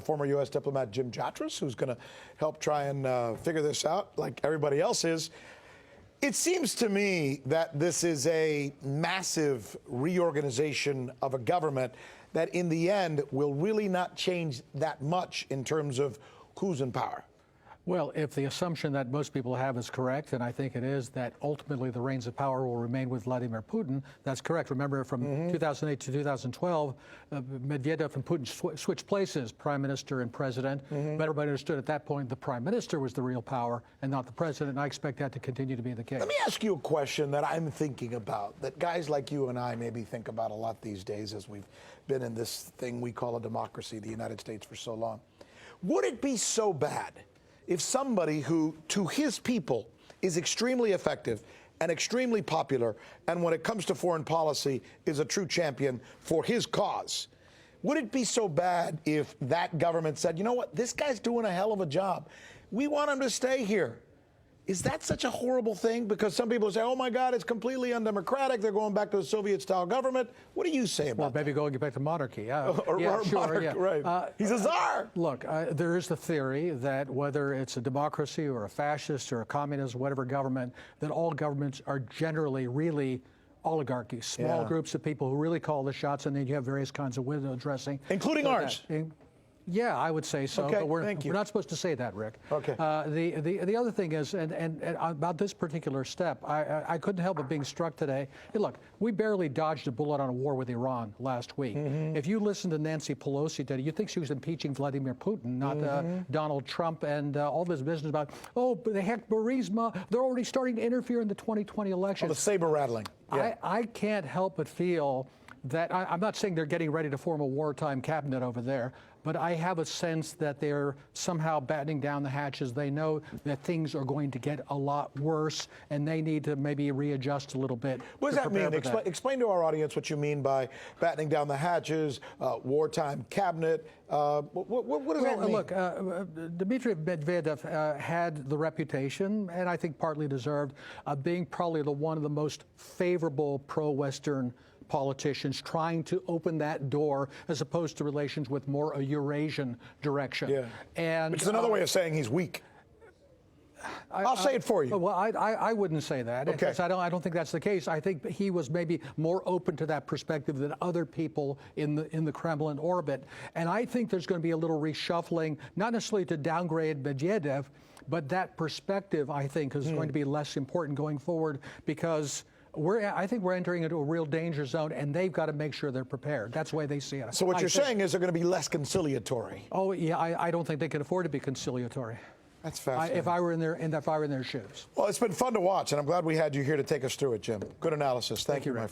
former U.S. diplomat Jim Jatras, who's going to help try and figure this out like everybody else is. It seems to me that this is a massive reorganization of a government that in the end will really not change that much in terms of who's in power. Well, if the assumption that most people have is correct, and I think it is, that ultimately the reins of power will remain with Vladimir Putin, that's correct. Remember, from 2008 to 2012, Medvedev and Putin switched places, prime minister and president. But everybody understood at that point the prime minister was the real power and not the president, and I expect that to continue to be the case. Let me ask you a question that I'm thinking about, that guys like you and I maybe think about a lot these days as we've been in this thing we call a democracy, the United States, for so long. Would it be so bad if somebody who, to his people, is extremely effective and extremely popular, and when it comes to foreign policy, is a true champion for his cause, would it be so bad if that government said, you know what, this guy's doing a hell of a job, we want him to stay here? Is that such a horrible thing? Because some people say, oh my God, it's completely undemocratic, they're going back to a Soviet-style government. What do you say about that? Well, maybe going back to monarchy. Or monarchy, right. He's a czar. Look, there is the theory that whether it's a democracy or a fascist or a communist, whatever government, that all governments are generally really oligarchies, small groups of people who really call the shots, and then you have various kinds of window dressing. Including ours. Yeah, I would say so. Okay, but we're thank you. not supposed to say that, Rick. Okay. The other thing is, and about this particular step, I couldn't help but being struck today. Hey, look, we barely dodged a bullet on a war with Iran last week. If you listen to Nancy Pelosi today, you'd think she was impeaching Vladimir Putin, not Donald Trump, and all this business about, oh, but they hacked Burisma. They're already starting to interfere in the 2020 election. Oh, the saber rattling. Yeah. I can't help but feel that I'm not saying they're getting ready to form a wartime cabinet over there, but I have a sense that they're somehow battening down the hatches. They know that things are going to get a lot worse, and they need to maybe readjust a little bit. What does that mean? Explain to our audience what you mean by battening down the hatches, wartime cabinet. What does that mean? Look, Dmitry Medvedev had the reputation, and I think partly deserved, of being probably one of the most favorable pro-Western politicians, trying to open that door as opposed to relations with more a Eurasian direction. Yeah. And which is another way of saying he's weak. I'll say it for you. Well, I wouldn't say that. Okay. I don't think that's the case. I think he was maybe more open to that perspective than other people in the Kremlin orbit. And I think there's going to be a little reshuffling, not necessarily to downgrade Medvedev, but that perspective, I think, is going to be less important going forward, because I think we're entering into a real danger zone, and they've got to make sure they're prepared. That's the way they see it. So what you're saying is they're going to be less conciliatory. Oh yeah, I don't think they can afford to be conciliatory. That's fascinating. If I were in their shoes. Well, it's been fun to watch, and I'm glad we had you here to take us through it, Jim. Good analysis. Thank you, my friend.